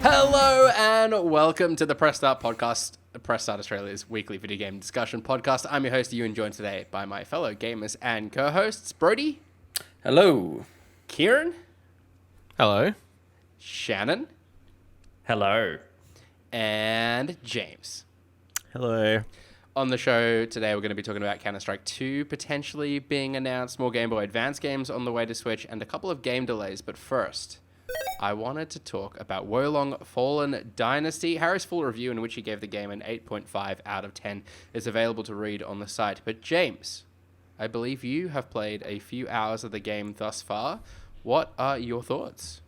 Hello and welcome to the Press Start podcast, Press Start Australia's weekly video game discussion podcast. I'm your host, Ewan, joined today by my fellow gamers and co-hosts, Brody. Hello. Kieran. Hello. Shannon. Hello. And James. Hello. On the show today, we're going to be talking about Counter-Strike 2 potentially being announced, more Game Boy Advance games on the way to Switch, and a couple of game delays. But first, I wanted to talk about Wolong Fallen Dynasty. Harry's full review, in which he gave the game an 8.5 out of 10, is available to read on the site. But James, I believe you have played a few hours of the game thus far. What are your thoughts?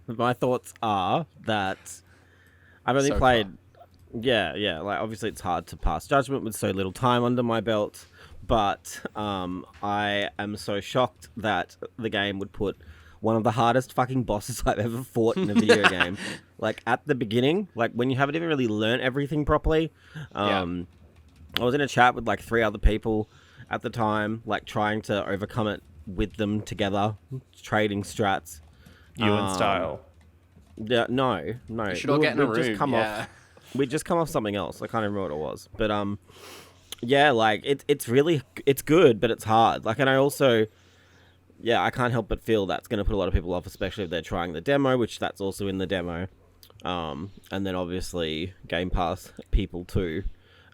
My thoughts are that I've only played... Yeah, like obviously it's hard to pass judgment with so little time under my belt, but I am so shocked that the game would put one of the hardest fucking bosses I've ever fought in a video game, like at the beginning, like when you haven't even really learned everything properly. I was in a chat with like 3 other people at the time, like trying to overcome it with them together, trading strats. Ewan style. Yeah, no. You should all get in a room, We'd just come off something else. I can't remember what it was. But, yeah, like, it's good, but it's hard. Like, and I also, I can't help but feel that's going to put a lot of people off, especially if they're trying the demo, which that's also in the demo. And then, obviously, Game Pass people, too.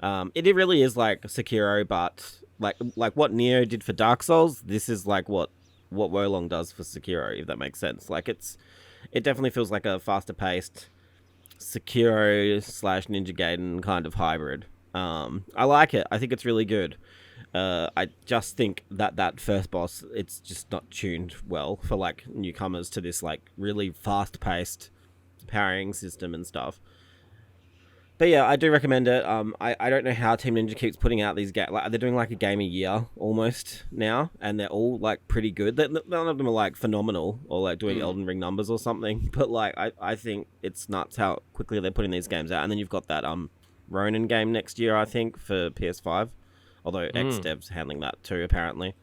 It really is like Sekiro, but, like what Neo did for Dark Souls, this is, like, what Wolong does for Sekiro, if that makes sense. Like, it definitely feels like a faster-paced Sekiro / Ninja Gaiden kind of hybrid. I like it. I think it's really good. I just think that first boss, it's just not tuned well for like newcomers to this like really fast-paced parrying system and stuff. But yeah, I do recommend it. I don't know how Team Ninja keeps putting out these games. Like, they're doing like a game a year almost now, and they're all like pretty good. None of them are like phenomenal or like doing Elden Ring numbers or something. But like, I think it's nuts how quickly they're putting these games out. And then you've got that Ronin game next year, I think, for PS5. Although XDev's handling that too, apparently.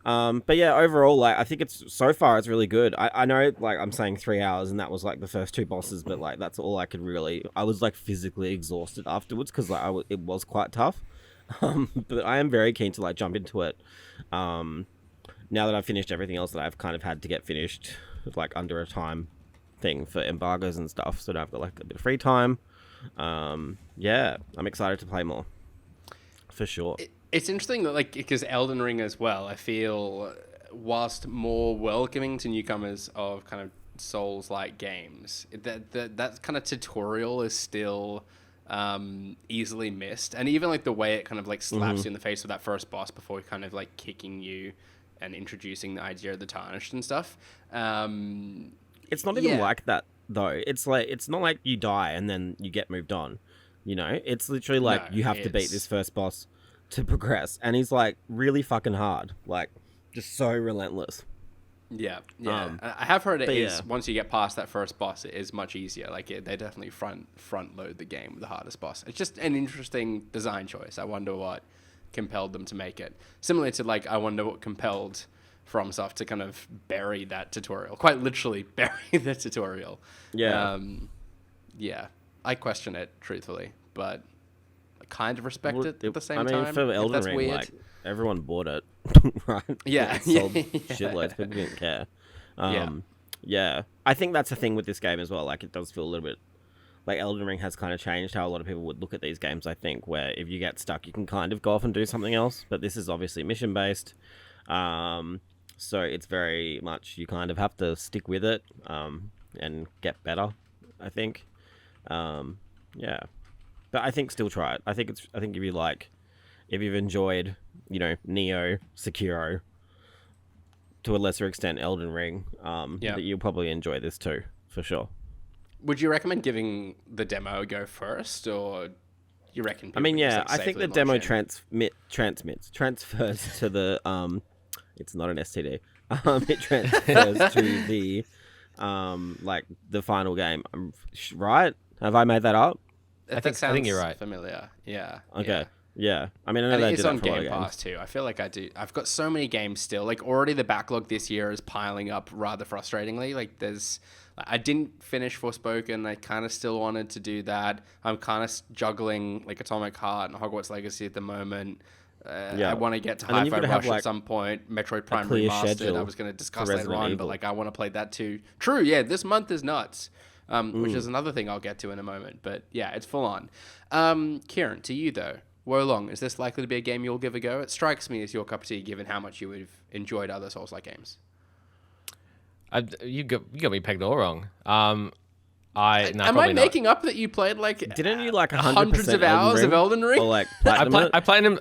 But yeah, overall, like, I think it's really good. I know, like, I'm saying 3 hours and that was like the first 2 bosses, but like, that's all I could really, I was like physically exhausted afterwards because like, it was quite tough. But I am very keen to like jump into it. Now that I've finished everything else that I've kind of had to get finished with like under a time thing for embargoes and stuff. So now I've got like a bit of free time. Yeah, I'm excited to play more for sure. It's interesting that, like, because Elden Ring as well, I feel, whilst more welcoming to newcomers of kind of Souls-like games, that kind of tutorial is still easily missed. And even, like, the way it kind of, like, slaps you in the face with that first boss before kind of, like, kicking you and introducing the idea of the Tarnished and stuff. It's not even like that, though. It's like, it's not like you die and then you get moved on, you know? It's literally like, you have to beat this first boss to progress, and he's like really fucking hard, like just so relentless. I have heard it is once you get past that first boss, it is much easier. Like they definitely front load the game with the hardest boss. It's just an interesting design choice. I wonder what compelled them to make it. Similar to like, I wonder what compelled FromSoft to kind of bury that tutorial, quite literally bury the tutorial. I question it truthfully, but kind of respect it at the same time. I mean, for Elden Ring, weird. like, everyone bought it, right? Yeah. It sold shitloads. People didn't care. Yeah. I think that's the thing with this game as well. Like, it does feel a little bit like Elden Ring has kind of changed how a lot of people would look at these games, I think, where if you get stuck, you can kind of go off and do something else. But this is obviously mission-based. So it's very much, you kind of have to stick with it and get better, I think. Yeah. But I think still try it. I think if you've enjoyed, you know, Neo, Sekiro, to a lesser extent Elden Ring, that you'll probably enjoy this too, for sure. Would you recommend giving the demo a go first, or you reckon? I mean, I think the demo transfers to the it's not an STD. It transfers to the like the final game. Right? Have I made that up? I think you're right. Familiar. Yeah. Okay. Yeah. I mean, I know it's on Game Pass too. I feel like I do. I've got so many games still. Like already the backlog this year is piling up rather frustratingly. Like I didn't finish Forspoken. I kind of still wanted to do that. I'm kind of juggling like Atomic Heart and Hogwarts Legacy at the moment. I want to get to Hi-Fi Rush at some point. Metroid Prime Remastered. I was going to discuss later on, but like I want to play that too. True, yeah. This month is nuts, which is another thing I'll get to in a moment. But yeah, it's full on. Kieran, to you though, Wolong, is this likely to be a game you'll give a go? It strikes me as your cup of tea, given how much you would have enjoyed other Souls-like games. You got me pegged all wrong. Am I making up that you played like didn't you like hundreds of hours of Elden Ring? Or like I played him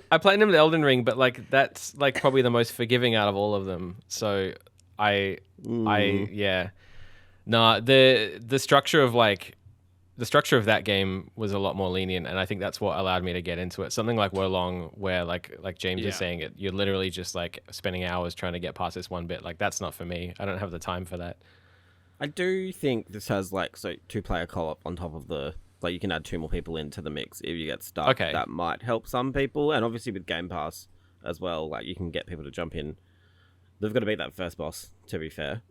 the Elden Ring, but like that's like probably the most forgiving out of all of them. So yeah. No, the structure of that game was a lot more lenient, and I think that's what allowed me to get into it. Something like Wolong, where like James is saying it, you're literally just like spending hours trying to get past this one bit. Like that's not for me. I don't have the time for that. I do think this has like 2-player co-op on top of like you can add 2 more people into the mix if you get stuck. Okay. That might help some people, and obviously with Game Pass as well, like you can get people to jump in. They've got to beat that first boss, to be fair,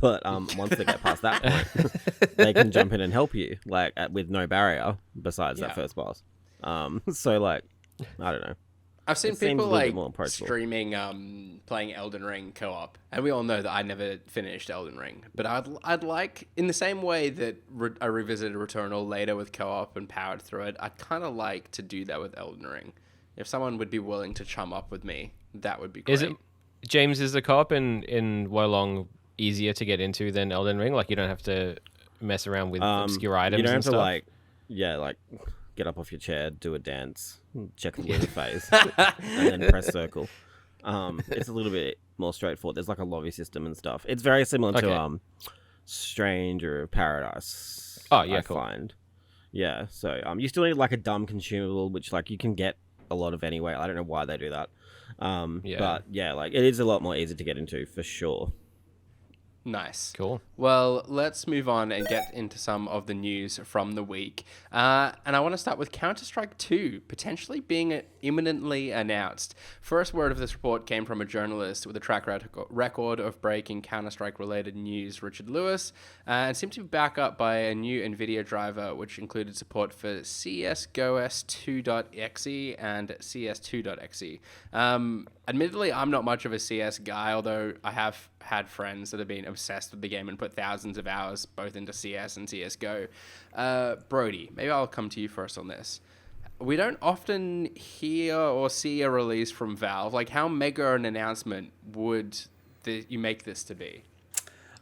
but once they get past that point, they can jump in and help you like with no barrier besides that first boss. So like I don't know. I've seen people like streaming playing Elden Ring co-op, and we all know that I never finished Elden Ring. But I'd like, in the same way that I revisited Returnal later with co-op and powered through it, I'd kind of like to do that with Elden Ring. If someone would be willing to chum up with me, that would be great. James, is the co-op in Wolong easier to get into than Elden Ring? Like you don't have to mess around with obscure items. You don't have to like get up off your chair, do a dance, check the lunar phase, and then press circle. It's a little bit more straightforward. There's like a lobby system and stuff. It's very similar to Stranger of Paradise. Oh yeah, I find. Yeah, so you still need like a dumb consumable, which like you can get a lot of anyway. I don't know why they do that. But yeah, like it is a lot more easy to get into for sure. Nice. Cool. Well, let's move on and get into some of the news from the week. And I want to start with Counter-Strike 2 potentially being imminently announced. First word of this report came from a journalist with a track record of breaking Counter-Strike related news, Richard Lewis, and seemed to be backed up by a new NVIDIA driver, which included support for CSGO S2.exe and CS2.exe. Admittedly, I'm not much of a CS guy, although I have had friends that have been obsessed with the game and put thousands of hours both into CS and CSGO. Brody, maybe I'll come to you first on this. We don't often hear or see a release from Valve. Like, how mega an announcement would you make this to be?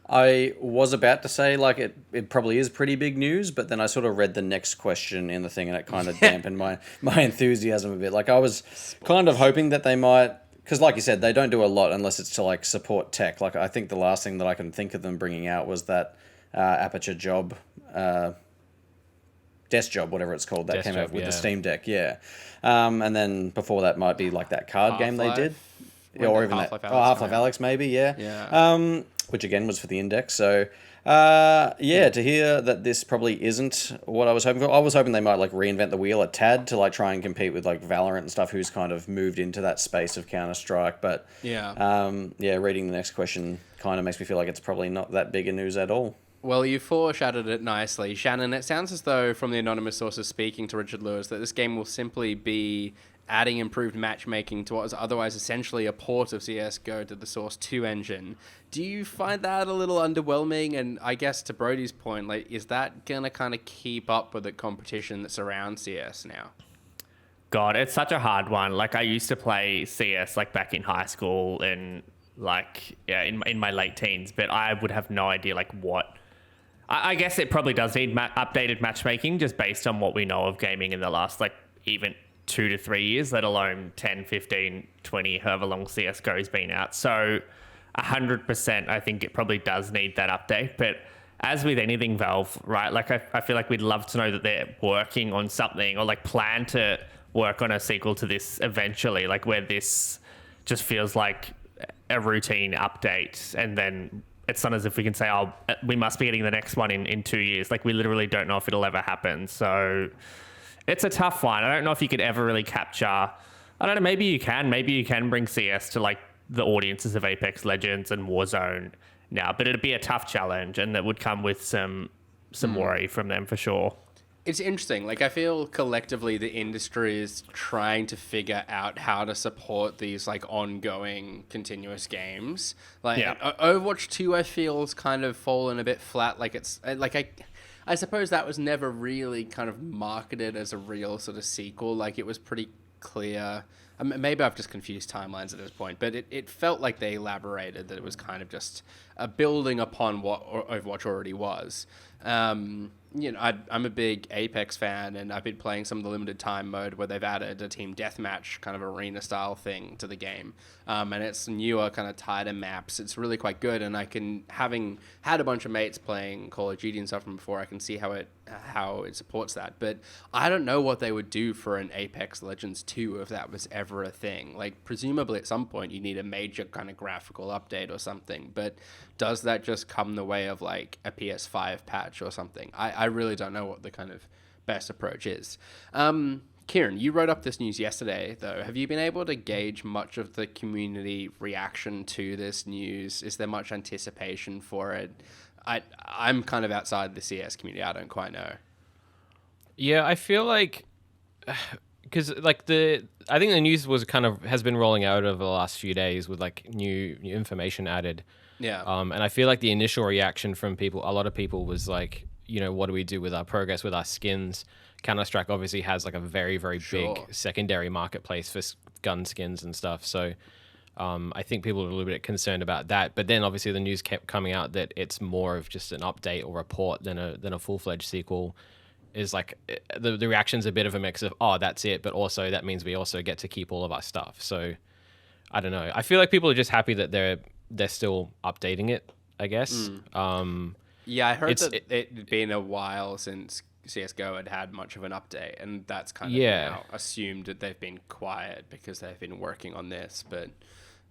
I was about to say, like, it probably is pretty big news, but then I sort of read the next question in the thing, and it kind of dampened my enthusiasm a bit. Like, I was kind of hoping that they might... Because like you said, they don't do a lot unless it's to like support tech. Like I think the last thing that I can think of them bringing out was that Aperture job, desk job, whatever it's called, that came out with the Steam Deck. Yeah. And then before that might be like that card game they did. Or even Half-Life Alyx maybe, yeah. Which again was for the Index. So to hear that this probably isn't what I was hoping for. I was hoping they might like reinvent the wheel a tad to like try and compete with like Valorant and stuff, who's kind of moved into that space of Counter-Strike. But reading the next question kind of makes me feel like it's probably not that big a news at all. Well, you foreshadowed it nicely. Shannon, it sounds as though, from the anonymous sources speaking to Richard Lewis, that this game will simply be adding improved matchmaking to what was otherwise essentially a port of CSGO to the Source 2 engine. Do you find that a little underwhelming? And I guess to Brody's point, like, is that going to kind of keep up with the competition that surrounds CS now? God, it's such a hard one. Like, I used to play CS, like, back in high school and, like, in my late teens, but I would have no idea, like, what... I guess it probably does need updated matchmaking just based on what we know of gaming in the last, like, even 2 to 3 years, let alone 10, 15, 20, however long CSGO's been out. So 100%, I think it probably does need that update. But as with anything Valve, right, like I feel like we'd love to know that they're working on something or like plan to work on a sequel to this eventually, like where this just feels like a routine update and then it's not as if we can say, oh, we must be getting the next one in 2 years. Like we literally don't know if it'll ever happen. So it's a tough one. I don't know if you could ever really capture... I don't know, maybe you can. Maybe you can bring CS to like the audiences of Apex Legends and Warzone now, but it'd be a tough challenge, and that would come with some worry from them for sure. It's interesting. Like, I feel collectively the industry is trying to figure out how to support these like ongoing, continuous games. Like Overwatch 2, I feel has kind of fallen a bit flat. Like it's like I suppose that was never really kind of marketed as a real sort of sequel. Like it was pretty clear. Maybe I've just confused timelines at this point, but it felt like they elaborated that it was kind of just building upon what Overwatch already was. I'm a big Apex fan, and I've been playing some of the limited time mode where they've added a team deathmatch kind of arena style thing to the game. And it's newer, kind of tighter maps. It's really quite good, and having had a bunch of mates playing Call of Duty and stuff from before, I can see how it supports that. But I don't know what they would do for an Apex Legends 2 if that was ever a thing. Like, presumably at some point you need a major kind of graphical update or something, but does that just come the way of like a PS5 patch or something? I really don't know what the kind of best approach is. Kieran, you wrote up this news yesterday, though. Have you been able to gauge much of the community reaction to this news? Is there much anticipation for it? I'm kind of outside the CS community. I don't quite know. Yeah, I feel like because like I think the news has been rolling out over the last few days with like new information added. Yeah. And I feel like the initial reaction from a lot of people was like, what do we do with our progress, with our skins? Counter-Strike obviously has like a very, very big secondary marketplace for gun skins and stuff. So I think people are a little bit concerned about that. But then obviously the news kept coming out that it's more of just an update or report than a full-fledged sequel. Is like the reaction's a bit of a mix of, oh, that's it, but also that means we also get to keep all of our stuff. So I don't know. I feel like people are just happy that they're still updating it, I guess. Yeah, I heard that it'd been a while since CSGO had much of an update, and that's kind of now assumed that they've been quiet because they've been working on this, but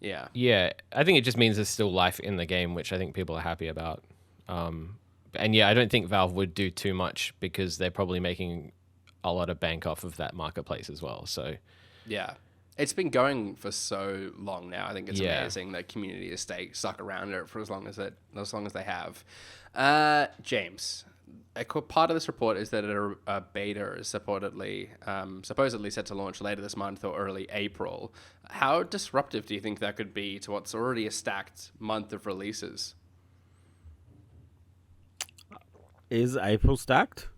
yeah. Yeah, I think it just means there's still life in the game, which I think people are happy about. And yeah, I don't think Valve would do too much because they're probably making a lot of bank off of that marketplace as well, so... Yeah. It's been going for so long now. I think it's amazing that community has stuck around it for as long as they have. James, a part of this report is that a beta is supposedly set to launch later this month or early April. How disruptive do you think that could be to what's already a stacked month of releases? Is April stacked?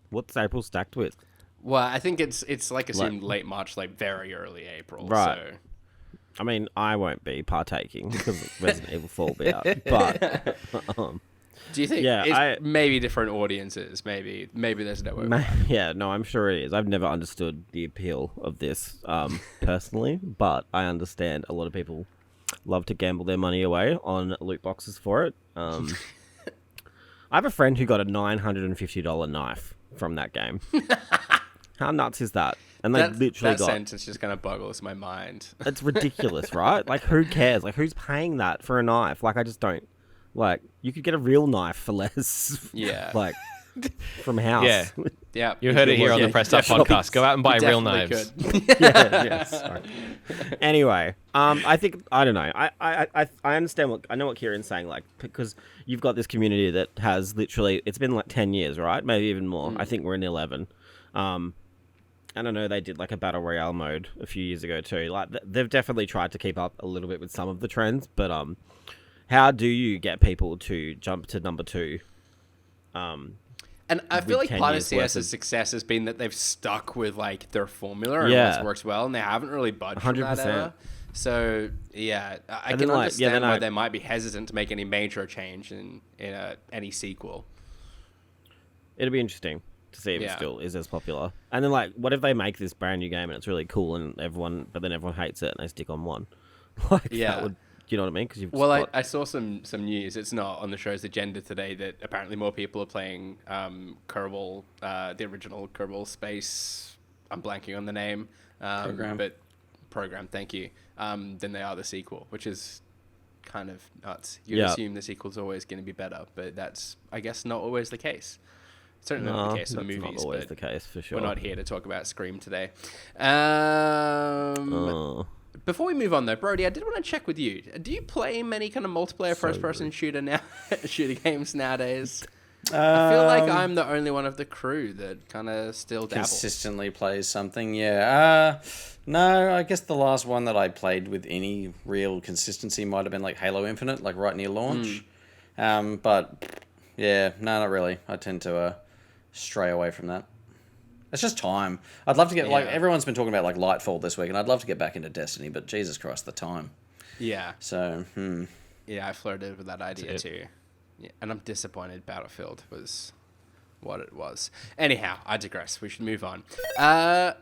What's April stacked with? Well, I think it's like assumed late March, like very early April. Right. So. I mean, I won't be partaking because of Resident Evil 4 will be out. But do you think it's maybe different audiences? Maybe there's no way. Yeah, no, I'm sure it is. I've never understood the appeal of this personally, but I understand a lot of people love to gamble their money away on loot boxes for it. I have a friend who got a $950 knife from that game. How nuts is that? And they literally that sentence just kind of boggles my mind. It's ridiculous, right? Like, who cares? Like, who's paying that for a knife? Like, I just don't. Like, you could get a real knife for less. Yeah. Like, from house. Yeah. You heard it here on the Pressed Up podcast. Go out and buy real knives. Sorry. Anyway, I think, I don't know. I understand I know what Kieran's saying, like, because you've got this community that has literally, it's been like 10 years, right? Maybe even more. I think we're in 11. And I know they did like a battle royale mode a few years ago too. Like, they've definitely tried to keep up a little bit with some of the trends, but how do you get people to jump to number 2? And I feel like part of CS's success has been that they've stuck with like their formula and what's works well, and they haven't really budged from that era. So yeah, I can understand why they might be hesitant to make any major change in any sequel. It'll be interesting to see if it still is as popular. And then, like, what if they make this brand new game and it's really cool and but then everyone hates it and they stick on one? Like, that would, do you know what I mean? Because I saw some news. It's not on the show's agenda today that apparently more people are playing Kerbal, the original Kerbal Space. I'm blanking on the name. Program. Thank you. Than they are the sequel, which is kind of nuts. You'd assume the sequel's always going to be better, but that's, I guess, not always the case. Certainly not the case in the movies. Not always the case, for sure. We're not here to talk about Scream today. Before we move on, though, Brody, I did want to check with you. Do you play many kind of multiplayer first-person shooter games nowadays? I feel like I'm the only one of the crew that kind of still dabbles. Consistently plays something, yeah. No, I guess the last one that I played with any real consistency might have been like Halo Infinite, like right near launch. But yeah, no, not really. I tend to stray away from that. It's just time. I'd love to get, like, everyone's been talking about, like, Lightfall this week, and I'd love to get back into Destiny, but Jesus Christ, the time. Yeah. So, Yeah, I flirted with that idea too. Yeah, and I'm disappointed Battlefield was what it was. Anyhow, I digress. We should move on. A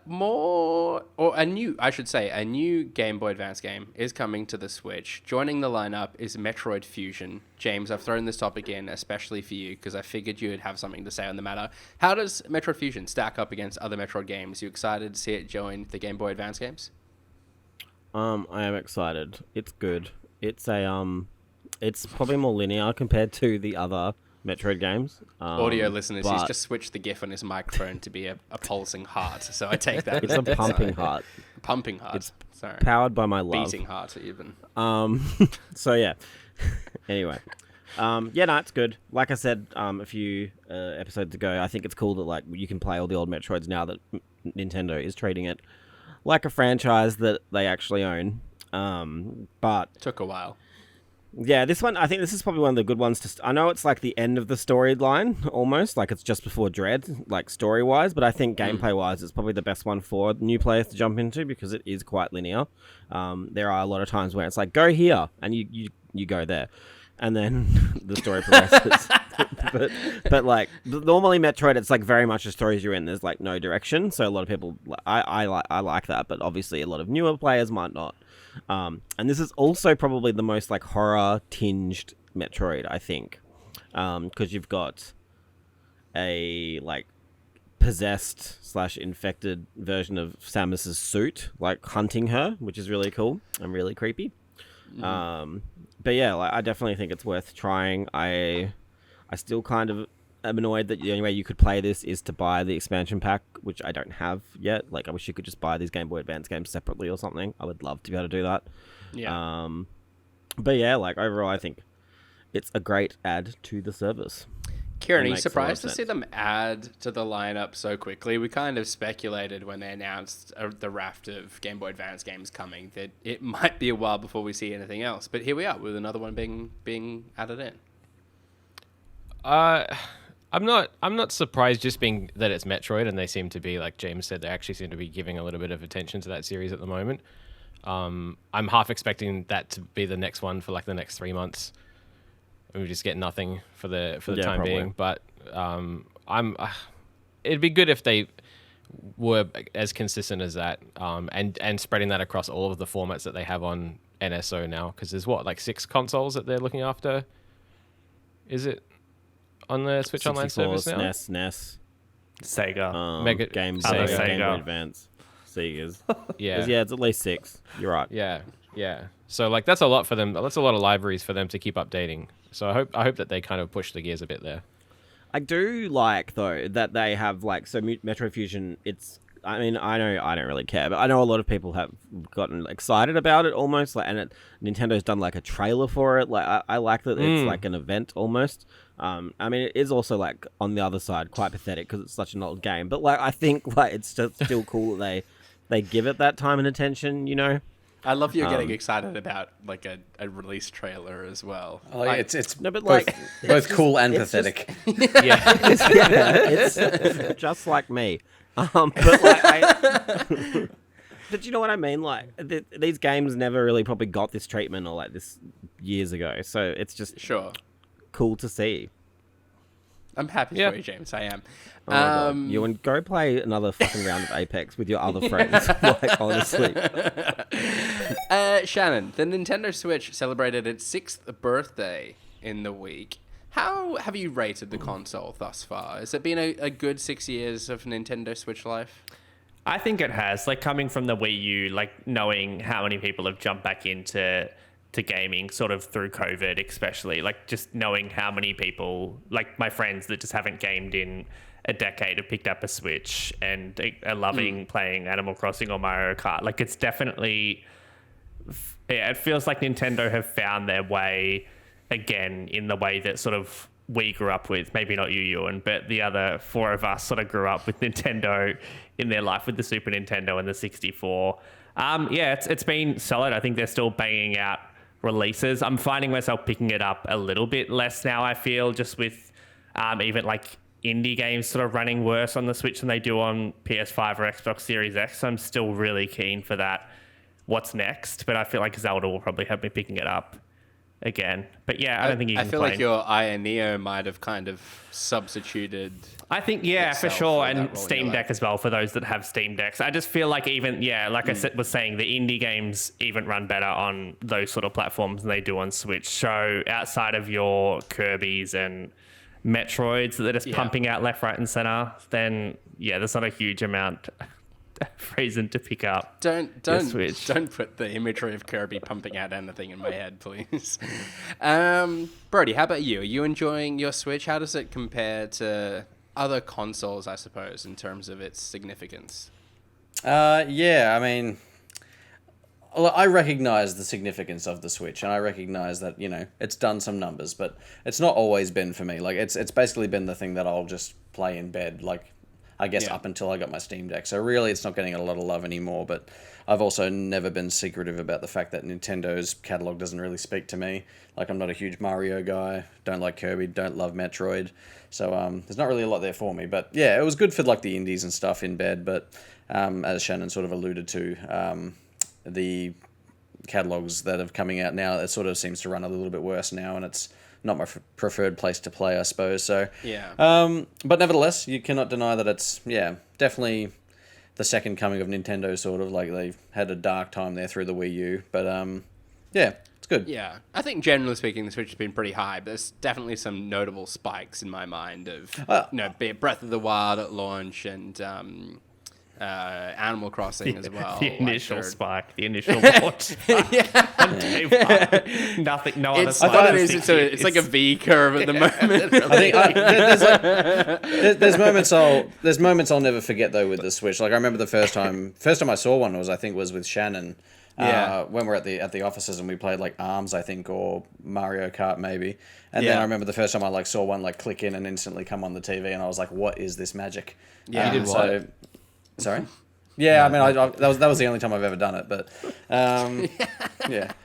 new Game Boy Advance game is coming to the Switch. Joining the lineup is Metroid Fusion. James, I've thrown this topic in especially for you because I figured you would have something to say on the matter. How does Metroid Fusion stack up against other Metroid games? You excited to see it join the Game Boy Advance games? I am excited. It's good. It's probably more linear compared to the other Metroid games. Audio listeners, he's just switched the GIF on his microphone to be a pulsing heart, so I take that. It's a pumping heart. Pumping heart. It's powered by my love. Beating heart, even. So yeah. Anyway, no, it's good. Like I said a few episodes ago, I think it's cool that like you can play all the old Metroids now that Nintendo is treating it like a franchise that they actually own. But took a while. Yeah, this one, I think this is probably one of the good ones I know it's like the end of the storyline, almost, like it's just before Dread, like story-wise, but I think gameplay-wise it's probably the best one for new players to jump into because it is quite linear. There are a lot of times where it's like, go here, and you go there, and then the story progresses. but like, normally Metroid, it's like very much the stories you're in, there's like no direction, so a lot of people, I like that, but obviously a lot of newer players might not. And this is also probably the most like horror tinged Metroid, I think, because you've got a like possessed / infected version of Samus's suit, like hunting her, which is really cool and really creepy. But yeah, like, I definitely think it's worth trying. I still kind of am annoyed that the only way you could play this is to buy the expansion pack, which I don't have yet. Like, I wish you could just buy these Game Boy Advance games separately or something. I would love to be able to do that. Yeah. But yeah, like, overall, I think it's a great add to the service. Kieran, are you surprised to see them add to the lineup so quickly? We kind of speculated when they announced the raft of Game Boy Advance games coming that it might be a while before we see anything else. But here we are with another one being added in. I'm not surprised just being that it's Metroid and they seem to be, like James said, they actually seem to be giving a little bit of attention to that series at the moment. I'm half expecting that to be the next one for like the next 3 months. And we just get nothing for the time being. But it'd be good if they were as consistent as that, and spreading that across all of the formats that they have on NSO now, because there's like 6 consoles that they're looking after. Is it on the Switch Online service now? SNES, NES, Sega, Mega Game Sega. Game Boy Advance, Sega's. Yeah, it's at least 6. You're right. Yeah. So like that's a lot for them. That's a lot of libraries for them to keep updating. So I hope that they kind of push the gears a bit there. I do like though that they have like Metroid Fusion. I mean, I know I don't really care, but I know a lot of people have gotten excited about it almost. Like, and Nintendo's done like a trailer for it. Like, I like that it's like an event almost. I mean, it is also like on the other side quite pathetic because it's such an old game. But like, I think like it's just still cool that they give it that time and attention. You know. I love you getting excited about like a release trailer as well. Oh, yeah, it's no, but both, like both cool and pathetic. It's just like me. But like, but you know what I mean? Like these games never really probably got this treatment or like this years ago, so it's just cool to see. I'm happy for you, James. I am. Oh my God. You and go play another fucking round of Apex with your other friends. Like, honestly. Shannon, the Nintendo Switch celebrated its 6th birthday in the week. How have you rated the console thus far? Has it been a good 6 years of Nintendo Switch life? I think it has. Like, coming from the Wii U, like knowing how many people have jumped back into gaming sort of through COVID, especially, like just knowing how many people, like my friends that just haven't gamed in a decade, have picked up a Switch and are loving playing Animal Crossing or Mario Kart. Like, it's definitely it feels like Nintendo have found their way again in the way that sort of we grew up with. Maybe not you, Ewan, but the other four of us sort of grew up with Nintendo in their life with the Super Nintendo and the 64. It's been solid. I think they're still banging out releases. I'm finding myself picking it up a little bit less now, I feel, just with even like indie games sort of running worse on the Switch than they do on PS5 or Xbox Series X. So I'm still really keen for that. What's next? But I feel like Zelda will probably have me picking it up again. But yeah, I don't think you can I feel like your Aya Neo might have kind of substituted. I think, for sure. And Steam Deck as well for those that have Steam Decks. I just feel like even, I was saying, the indie games even run better on those sort of platforms than they do on Switch. So outside of your Kirby's and Metroids that are just pumping out left, right, and center, then there's not a huge amount of reason to pick up. Don't put the imagery of Kirby pumping out anything in my head, please. Brody, how about you? Are you enjoying your Switch? How does it compare to other consoles, I suppose, in terms of its significance? I mean, I recognize the significance of the Switch, and I recognize that, it's done some numbers, but it's not always been for me. Like, it's basically been the thing that I'll just play in bed, like, I guess up until I got my Steam Deck. So really, it's not getting a lot of love anymore, but I've also never been secretive about the fact that Nintendo's catalog doesn't really speak to me. Like, I'm not a huge Mario guy, don't like Kirby, don't love Metroid. So there's not really a lot there for me. But yeah, it was good for like the indies and stuff in bed, but as Shannon sort of alluded to, the catalogs that are coming out now, it sort of seems to run a little bit worse now, and it's not my preferred place to play, I suppose. So but nevertheless, you cannot deny that it's definitely the second coming of Nintendo. Sort of like they've had a dark time there through the Wii U, but it's good. Yeah, I think generally speaking, the Switch has been pretty high, but there's definitely some notable spikes in my mind of be it Breath of the Wild at launch and Animal Crossing as well. The initial spike, the initial launch spike. Nothing, no other spike. I thought it is. It's like a V curve at the moment. I think there's moments I'll never forget though with the Switch. Like I remember the first time I saw one was with Shannon. When we're at the offices and we played like ARMS, I think, or Mario Kart maybe. And then I remember the first time I saw one click in and instantly come on the TV, and I was like, "What is this magic?" Yeah, you did what? Sorry? Yeah, I mean, that was the only time I've ever done it, but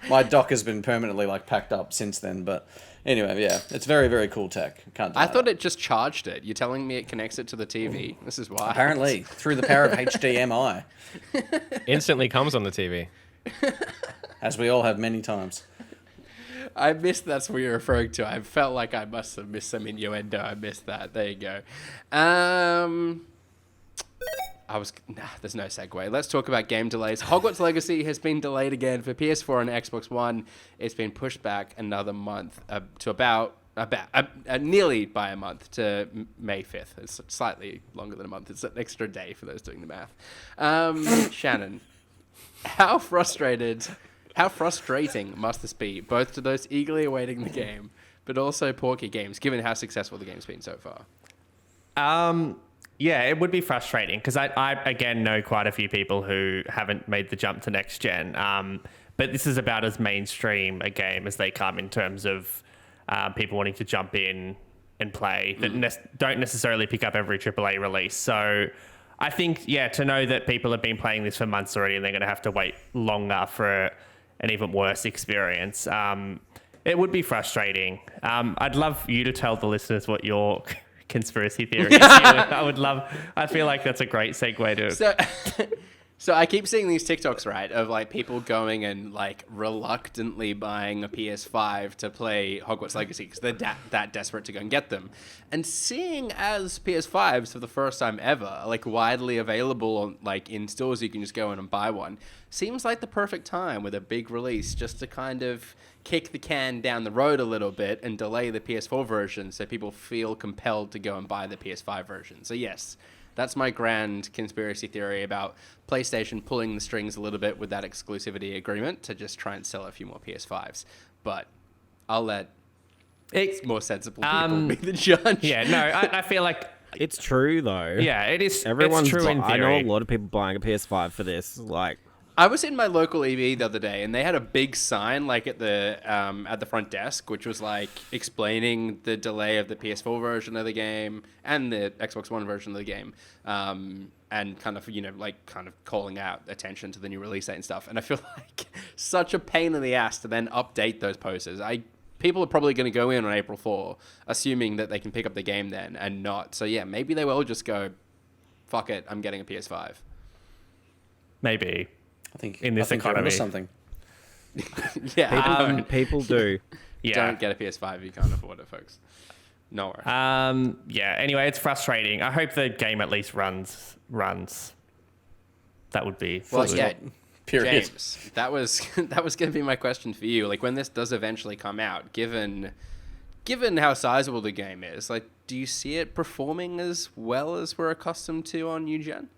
my dock has been permanently packed up since then. But anyway, it's very, very cool tech. I thought it just charged it. You're telling me it connects it to the TV? This is why. Apparently, through the power of HDMI. Instantly comes on the TV. As we all have many times. I missed that's what you're referring to. I felt like I must have missed some innuendo. I missed that. There you go. There's no segue. Let's talk about game delays. Hogwarts Legacy has been delayed again for PS4 and Xbox One. It's been pushed back another month to about nearly by a month to May 5th. It's slightly longer than a month. It's an extra day for those doing the math. Shannon, how frustrating must this be, both to those eagerly awaiting the game, but also Porky Games, given how successful the game's been so far? Yeah, it would be frustrating because I again know quite a few people who haven't made the jump to next gen. But this is about as mainstream a game as they come in terms of people wanting to jump in and play that don't necessarily pick up every AAA release. So I think, to know that people have been playing this for months already and they're going to have to wait longer for an even worse experience, it would be frustrating. I'd love you to tell the listeners what your conspiracy theories. I feel like that's a great segue to So I keep seeing these TikToks, right, of people going and reluctantly buying a PS5 to play Hogwarts Legacy because they're that desperate to go and get them. And seeing as PS5s for the first time ever, widely available in stores, you can just go in and buy one, seems like the perfect time with a big release just to kind of kick the can down the road a little bit and delay the PS4 version so people feel compelled to go and buy the PS5 version. So yes, that's my grand conspiracy theory about PlayStation pulling the strings a little bit with that exclusivity agreement to just try and sell a few more PS5s. But I'll let more sensible people be the judge. Yeah, no, I feel like it's true though. Yeah, it is. Everyone's it's true in theory. I know a lot of people buying a PS5 for this. I was in my local EB the other day, and they had a big sign like at the front desk, which was like explaining the delay of the PS4 version of the game and the Xbox One version of the game, and kind of kind of calling out attention to the new release date and stuff. And I feel like such a pain in the ass to then update those posters. People are probably going to go in on April 4, assuming that they can pick up the game then, and not. So yeah, maybe they will just go, fuck it, I'm getting a PS5. Maybe. I think in this economy, something. Yeah, people do. Yeah. Don't get a PS5 if you can't afford it, folks. No worries. Yeah. Anyway, it's frustrating. I hope the game at least runs. That would be. Well, yeah. Period. James, that was going to be my question for you. Like, when this does eventually come out, given how sizable the game is, like, do you see it performing as well as we're accustomed to on new gen?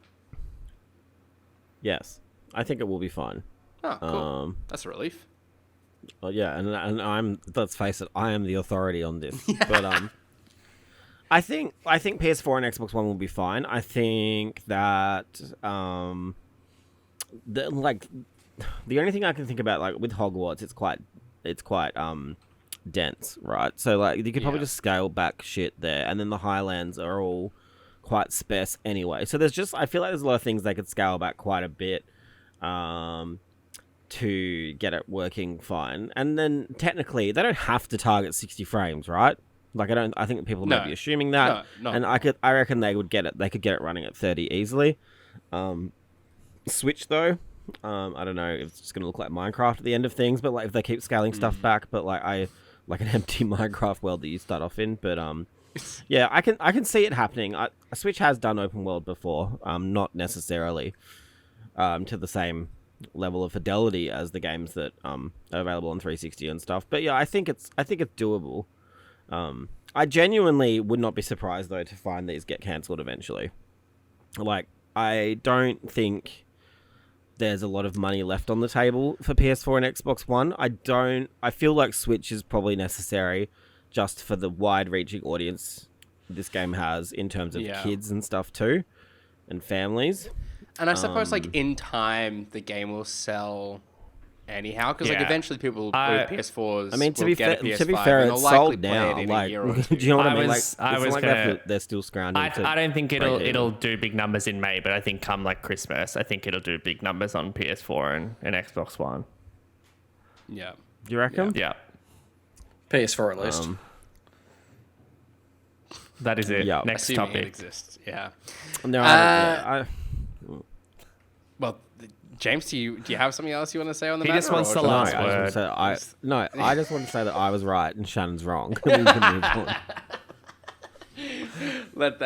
Yes, I think it will be fine. Oh, cool. That's a relief. Well, yeah, and let's face it, I am the authority on this. But I think PS4 and Xbox One will be fine. I think that the only thing I can think about, like with Hogwarts, it's quite dense, right? So like you could probably just scale back shit there, and then the Highlands are all quite sparse anyway. So I feel like there's a lot of things they could scale back quite a bit to get it working fine. And then technically they don't have to target 60 frames, right? Like I think people might be assuming that. No. And I reckon they could get it running at 30 easily. Switch though, I don't know if it's just gonna look like Minecraft at the end of things, but like if they keep scaling stuff back, but like an empty Minecraft world that you start off in, but yeah, I can see it happening. Switch has done open world before, not necessarily to the same level of fidelity as the games that are available on 360 and stuff, but yeah, I think it's doable. I genuinely would not be surprised though to find these get cancelled eventually. Like, I don't think there's a lot of money left on the table for PS4 and Xbox One. I feel like Switch is probably necessary just for the wide-reaching audience this game has in terms of kids and stuff too, and families. And I suppose like in time the game will sell anyhow, because like eventually people with PS4s. I mean, to be fair, it's sold now. Like, do you know what I mean? Like, they're still scrounging. I don't think it'll do big numbers in May, but I think come like Christmas, I think it'll do big numbers on PS4 and Xbox One. Yeah. Do you reckon? Yeah. PS4 at least. That is it. Yeah. Next Assuming topic. It exists. Yeah. No. Well, James, do you have something else you want to say on the matter? He just wants the last word. I just want to say that I was right and Shannon's wrong. We can move on. Let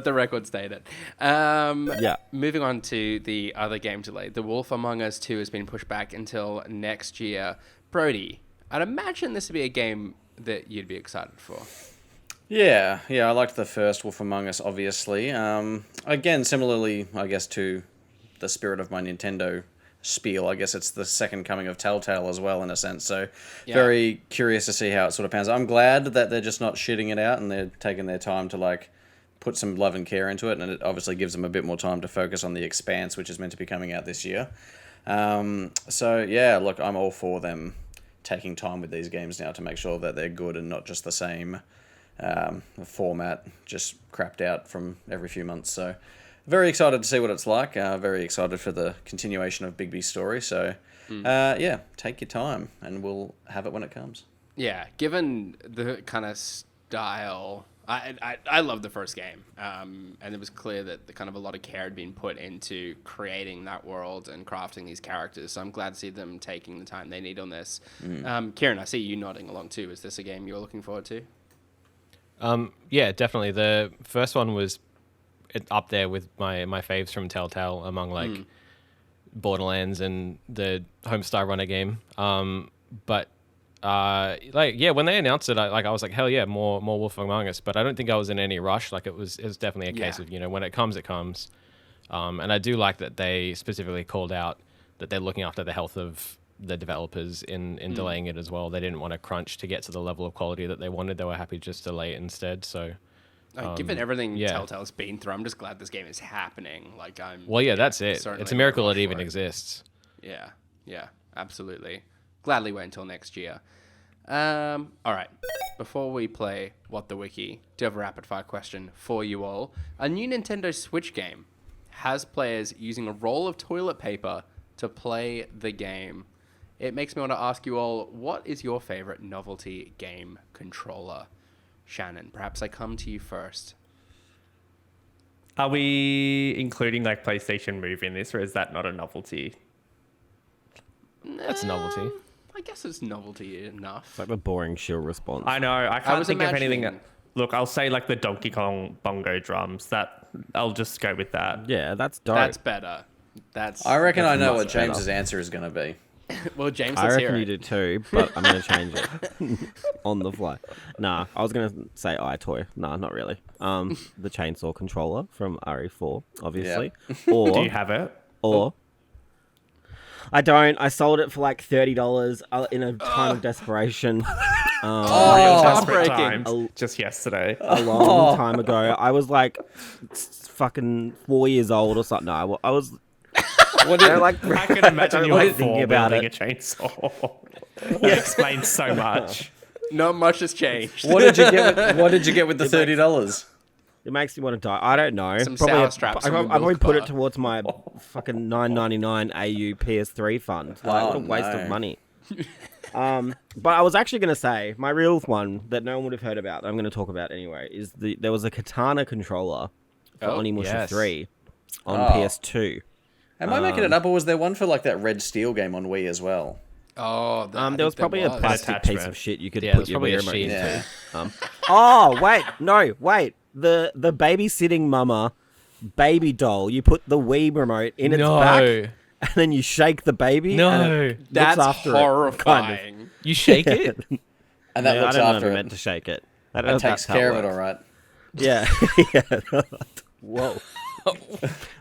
the record state it. Yeah. Moving on to the other game delay. The Wolf Among Us 2 has been pushed back until next year. Brody, I'd imagine this would be a game that you'd be excited for. Yeah, I liked the first Wolf Among Us, obviously. Again, similarly, I guess, to the spirit of my Nintendo spiel, I guess it's the second coming of Telltale as well, in a sense. So, very curious to see how it sort of pans out. I'm glad that they're just not shitting it out and they're taking their time to, like, put some love and care into it, and it obviously gives them a bit more time to focus on The Expanse, which is meant to be coming out this year. So, yeah, look, I'm all for them taking time with these games now to make sure that they're good and not just the same format, just crapped out from every few months. So very excited to see what it's like. Very excited for the continuation of Bigby's story. So yeah, take your time and we'll have it when it comes. Yeah, given the kind of style, I love the first game, and it was clear that the kind of a lot of care had been put into creating that world and crafting these characters. So I'm glad to see them taking the time they need on this. Kieran, I see you nodding along too. Is this a game you're looking forward to? Yeah, definitely. The first one was up there with my faves from Telltale among like Borderlands and the Homestar Runner game. But when they announced it, I was like, hell yeah, more Wolf Among Us. But I don't think I was in any rush. Like it was definitely a case of, when it comes, it comes. And I do like that they specifically called out that they're looking after the health of the developers in delaying it as well. They didn't want to crunch to get to the level of quality that they wanted. They were happy to just delay it instead. So, given everything Telltale's been through, I'm just glad this game is happening. Like that's it. It's a miracle it even exists. Yeah, absolutely. Gladly wait until next year. All right. Before we play What the Wiki, do have a rapid fire question for you all. A new Nintendo Switch game has players using a roll of toilet paper to play the game. It makes me want to ask you all, what is your favorite novelty game controller? Shannon, perhaps I come to you first. Are we including like PlayStation Move in this, or is that not a novelty? That's a novelty. I guess it's novelty enough. It's like the boring shill response. I know. I can't think of anything. imagining- Look, I'll say like the Donkey Kong bongo drums. I'll just go with that. Yeah, that's dope. That's better. I reckon I know much what better. James's answer is going to be. Well, James, I let's hear reckon it. you do too, but I'm going to change it on the fly. Nah, I was going to say iToy. Nah, not really. The chainsaw controller from RE4, obviously. Or Do you have it? Or I don't. I sold it for like $30 in a time of desperation. Real heartbreaking. desperate times. Just yesterday. A long time ago. I was like fucking 4 years old or something. No, I was. What did, like, I can imagine you like were thinking four about building it. a chainsaw. It explains so much. Not much has changed. what did you get with the $30? It makes me want to die. I don't know. Some sour straps I from a probably milk put it bar. towards my fucking $9.99 AU PS3 fund. Like, what a waste of money. But I was actually going to say, my real one that no one would have heard about, that I'm going to talk about anyway, is there was a Katana controller for Onimusha 3 on PS2. Am I making it up, or was there one for like that Red Steel game on Wii as well? Oh, There was probably a plastic piece attachment. of shit you could Yeah, put there's your probably a Wii remote sheet. into. Yeah. Oh, wait. The babysitting mama baby doll, you put the Wii remote in its back, and then you shake the baby. No. and it looks that's after horrifying. It, You shake it? And that Yeah, looks I don't know if after I it. meant to shake it. I don't know It if takes that's how care of it works. all right. Yeah. Yeah. Whoa.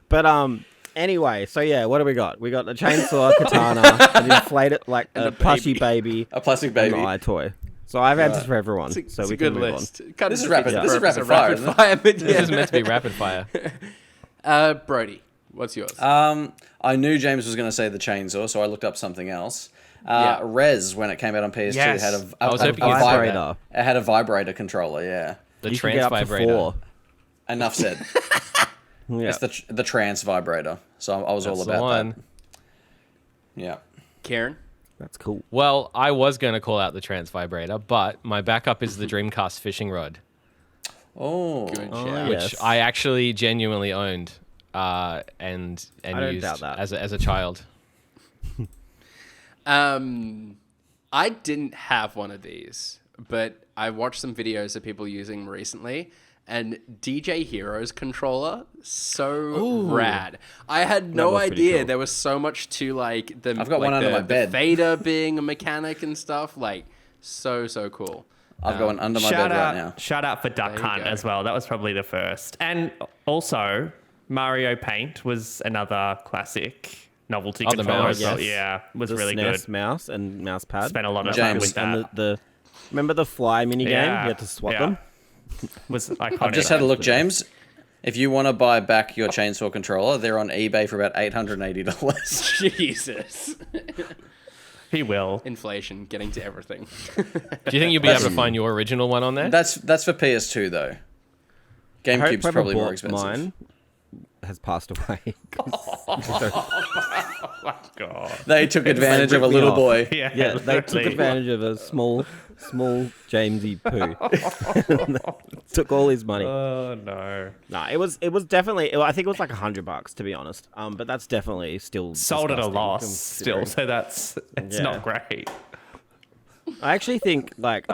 But anyway, so yeah, what do we got? We got the chainsaw katana, and inflate it like a plushy baby, A plastic and baby. the eye toy. So I've answered for everyone, It's so a we good can move list. Kind of This is defeats rapid- the this is purpose rapid of fire, isn't it? fire, but This is yeah. meant to be rapid fire. Brody, what's yours? I knew James was going to say the chainsaw, so I looked up something else. Res, when it came out on PS2, Yes. had I was hoping a you'd say vibrator. It had a vibrator controller. Yeah. The You can trance get up to vibrator. 4. Enough said. Yeah. It's the trance vibrator. So I was all That's the about one. that. Yeah. Karen? That's cool. Well, I was going to call out the trance vibrator, but my backup is the Dreamcast fishing rod, Oh. Good Oh, shout. yeah. which Yes. I actually genuinely owned and don't used doubt that. as a child. I didn't have one of these, but I watched some videos of people using them recently, and DJ Hero's controller, so rad. I had no was pretty idea cool. there was so much to like the I've got like one under the, my the bed. fader being a mechanic and stuff. Like so cool. I've got one under my bed right now. Shout out for Duck you Hunt go. as well. That was probably the first. And also, Mario Paint was another classic novelty Oh, the controller mouse. as well. Yes. Yeah, was The really SNES good. mouse and mouse pad. Spent a lot of time James. with that. And the remember the fly minigame? Yeah, You had to swap yeah. them. Was iconic. I've just had a look, James. If you want to buy back your chainsaw controller, they're on eBay for about $880. Jesus. He will. Inflation getting to everything. Do you think you'll be able to find your original one on there? That's for PS2 though. GameCube's Whoever probably more bought expensive. Mine has passed away. God. They took advantage of a ripped me little off. boy. Yeah, Yeah, they took literally. advantage of a small Jamesy poo. Took all his money. Oh no. Nah, it was definitely. I think it was like $100 to be honest. But that's definitely still Sold at a disgusting, loss considering- still, so it's Yeah. not great. I actually think like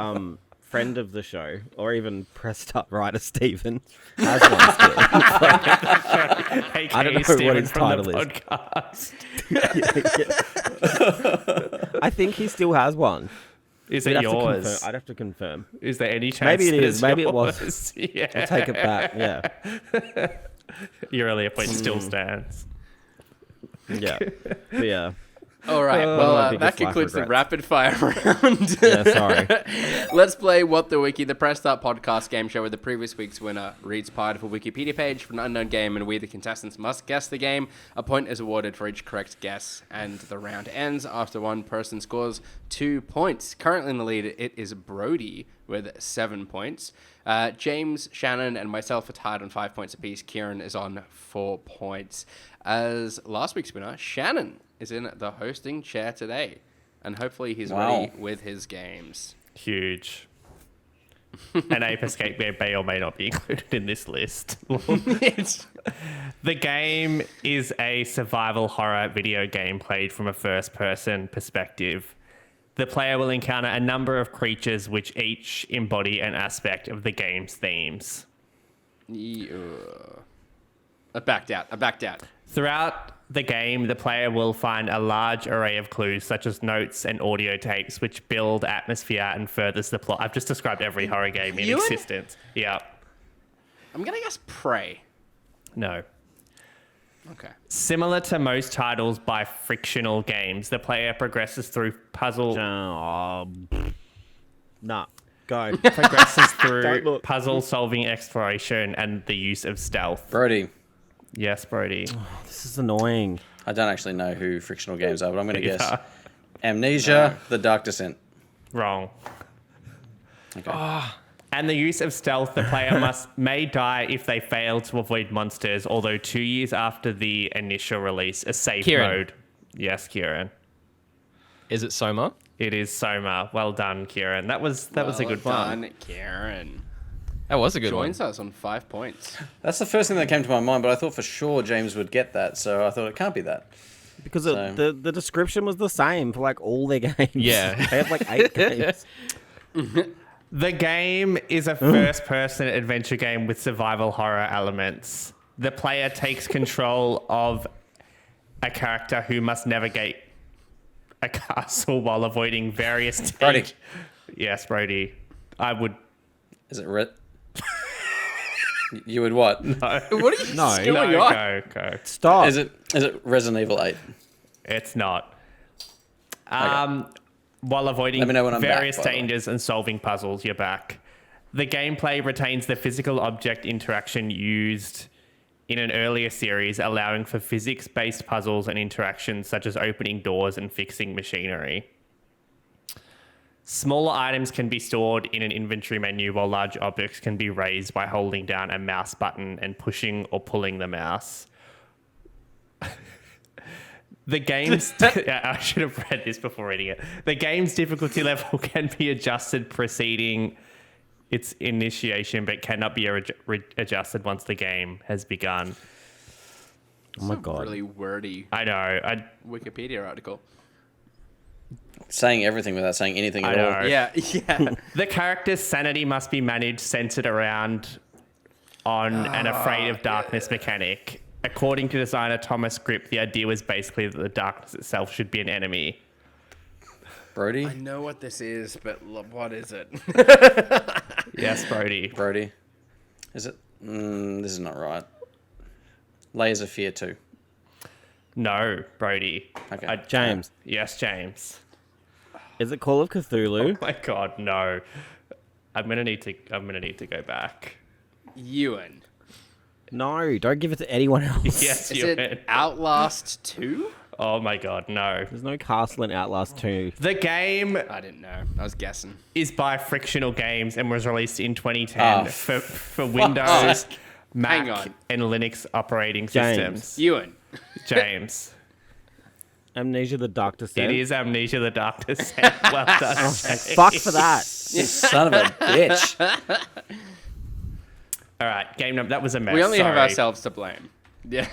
friend of the show or even pressed up writer Steven has one still. Hey, I don't know Steven what his from the title is. podcast. I think he still has one. Is We'd it have to confirm. yours? I'd have to confirm. Is there any chance? Maybe it that is. it's Maybe it yours? was. Yeah. I'll take it back. Yeah. Your earlier point still stands. Yeah. But yeah. All right. Well, that concludes the rapid fire round. Yeah, sorry. Let's play What the Wiki, the Press Start podcast game show where the previous week's winner reads part of a Wikipedia page from an unknown game, and we, the contestants, must guess the game. A point is awarded for each correct guess, and the round ends after one person scores 2 points. Currently in the lead, it is Brody with 7 points. James, Shannon, and myself are tied on 5 points apiece. Kieran is on 4 points. As last week's winner, Shannon is in the hosting chair today, and hopefully he's ready with his games. Huge. An Ape Escape may or may not be included in this list. The game is a survival horror video game played from a first-person perspective. The player will encounter a number of creatures which each embody an aspect of the game's themes. I backed out. Throughout the game, the player will find a large array of clues, such as notes and audio tapes, which build atmosphere and furthers the plot. I've just described every horror game in existence. Yeah. I'm going to guess Prey. No. Okay. Similar to most titles by frictional games, the player progresses through progresses through puzzle-solving exploration and the use of stealth. Brody. Yes, Brody. This is annoying. I don't actually know who frictional games are, but I'm going to guess Amnesia, The Dark Descent. Wrong. Okay. And the use of stealth, the player may die if they fail to avoid monsters, although 2 years after the initial release, a safe mode. Yes, Kieran. Is it Soma? It is Soma. Well done, Kieran. That was a good one. Well done, Kieran. That was a good one. Joins us on 5 points. That's the first thing that came to my mind, but I thought for sure James would get that, so I thought it can't be that. Because the description was the same for like all their games. Yeah. They have like 8 games. The game is a first-person adventure game with survival horror elements. The player takes control of a character who must navigate a castle while avoiding various... Brody. Yes, Brody. I would... Is it You would what? No. What are you going on? Go. Stop. Is it Resident Evil 8? It's not. While avoiding Let me know when I'm various back, by the way. dangers and solving puzzles, you're back. The gameplay retains the physical object interaction used in an earlier series, allowing for physics-based puzzles and interactions such as opening doors and fixing machinery. Smaller items can be stored in an inventory menu, while large objects can be raised by holding down a mouse button and pushing or pulling the mouse. The game's... I should have read this before reading it. The game's difficulty level can be adjusted preceding its initiation, but cannot be adjusted once the game has begun. Oh my god. Really wordy I know. Wikipedia article. Saying everything without saying anything at all. Yeah. The character's sanity must be managed centered around on an afraid of darkness mechanic. According to designer Thomas Grip, the idea was basically that the darkness itself should be an enemy. Brody? I know what this is, but what is it? Yes, Brody. Brody. Is it? This is not right. Layers of Fear 2. No, Brody. Okay. James. Yes, James. Is it Call of Cthulhu? Oh my god, no. I'm gonna need to go back. Ewan. No, don't give it to anyone else. Yes, Is you it Outlast 2? Oh my god, no. There's no castle in Outlast 2. The game I didn't know. I was guessing. is by Frictional Games and was released in 2010 for Windows, Mac, and Linux operating systems. Ewan. James. Amnesia: The Dark Descent. It is Amnesia: The Dark Descent. Well done. Fuck for that. Son of a bitch. All right, game number. That was a mess. We only have sorry. ourselves to blame. Yeah.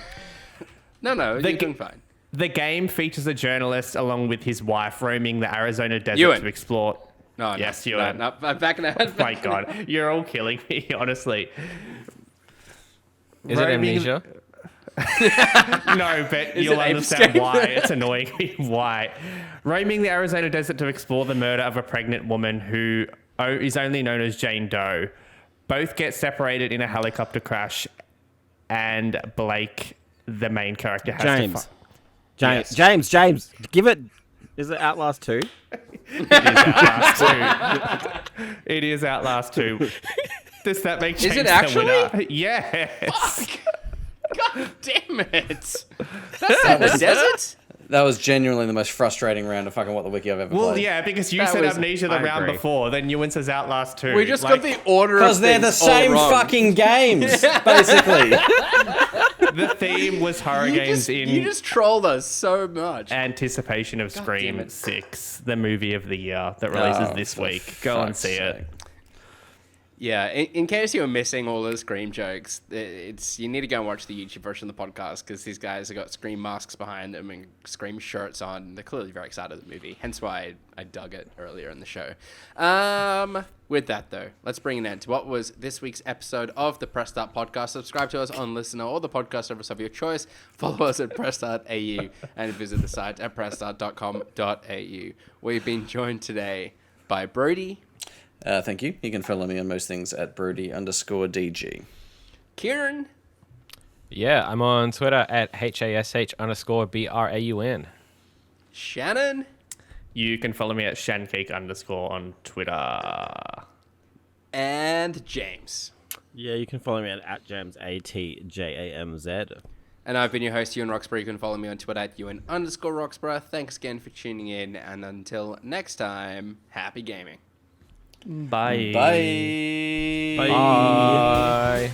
No, you're doing fine. The game features a journalist along with his wife roaming the Arizona desert Ewan. to explore. No, Yes, no, Ewan. No, I'm backing out. My God, you're all killing me, honestly. Is it Amnesia? No, but Is you'll it understand Escape? why. It's annoying me why. Roaming the Arizona desert to explore the murder of a pregnant woman who is only known as Jane Doe. Both get separated in a helicopter crash, and Blake, the main character, has James. to James, give it. Is it Outlast 2? It is Outlast 2. It is Outlast 2. Does that make James it actually? the winner? Yes. Fuck. God damn it. That's set in the desert? That was genuinely the most frustrating round of fucking What the Wiki I've ever played. Well, yeah, because you said Amnesia the round before, then Ewan says Outlast 2. We just got the order of because they're the same fucking games, basically. The theme was horror games You just trolled us so much. Anticipation of Scream 6, the movie of the year that releases this week. Go and see it. Yeah, in case you were missing all the Scream jokes, you need to go and watch the YouTube version of the podcast because these guys have got Scream masks behind them and Scream shirts on. They're clearly very excited about the movie, hence why I dug it earlier in the show. With that, though, let's bring an end to what was this week's episode of the Press Start podcast. Subscribe to us on Listener or the podcast service of your choice. Follow us at PressStartAU and visit the site at pressstart.com.au. We've been joined today by Brody. Thank you. You can follow me on most things at Brody_DG. Kieran. Yeah, I'm on Twitter at HASH_BRAUN. Shannon. You can follow me at Shankeek_ on Twitter. And James. Yeah, you can follow me at James ATJAMZ. And I've been your host, Ewan Roxburgh. You can follow me on Twitter at Ewan_Roxburgh. Thanks again for tuning in. And until next time, happy gaming. Bye. Bye. Bye.